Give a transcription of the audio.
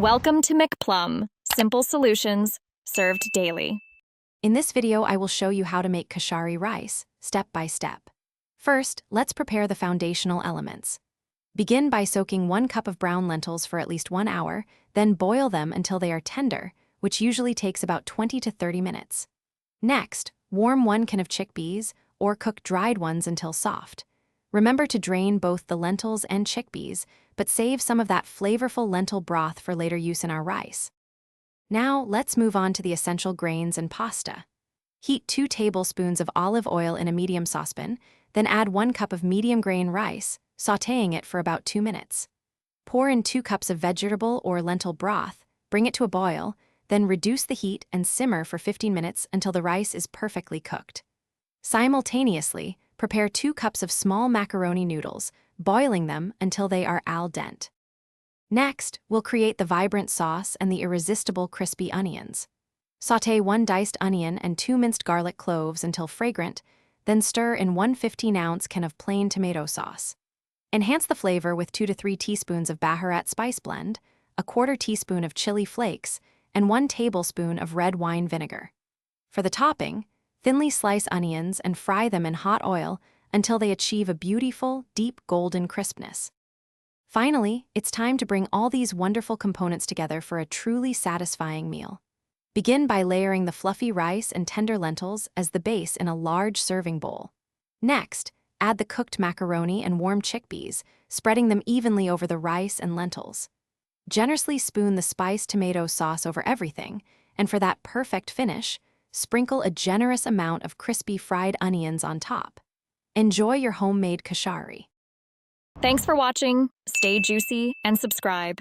Welcome to McPlum, simple solutions served daily. In this video, I will show you how to make Koshari rice, step by step. First, let's prepare the foundational elements. Begin by soaking 1 cup of brown lentils for at least 1 hour, then boil them until they are tender, which usually takes about 20 to 30 minutes. Next, warm 1 can of chickpeas, or cook dried ones until soft. Remember to drain both the lentils and chickpeas, but save some of that flavorful lentil broth for later use in our rice. Now, let's move on to the essential grains and pasta. Heat 2 tablespoons of olive oil in a medium saucepan, then add 1 cup of medium grain rice, sautéing it for about 2 minutes. Pour in 2 cups of vegetable or lentil broth, bring it to a boil, then reduce the heat and simmer for 15 minutes until the rice is perfectly cooked. Simultaneously, prepare 2 cups of small macaroni noodles, boiling them until they are al dente. Next, we'll create the vibrant sauce and the irresistible crispy onions. Sauté 1 diced onion and 2 minced garlic cloves until fragrant, then stir in 1 15-ounce can of plain tomato sauce. Enhance the flavor with 2 to 3 teaspoons of Baharat spice blend, a 1/4 teaspoon of chili flakes, and 1 tablespoon of red wine vinegar. For the topping, thinly slice onions and fry them in hot oil until they achieve a beautiful, deep golden crispness. Finally, it's time to bring all these wonderful components together for a truly satisfying meal. Begin by layering the fluffy rice and tender lentils as the base in a large serving bowl. Next, add the cooked macaroni and warm chickpeas, spreading them evenly over the rice and lentils. Generously spoon the spiced tomato sauce over everything, and for that perfect finish, sprinkle a generous amount of crispy fried onions on top. Enjoy your homemade koshari. Thanks for watching. Stay juicy and subscribe.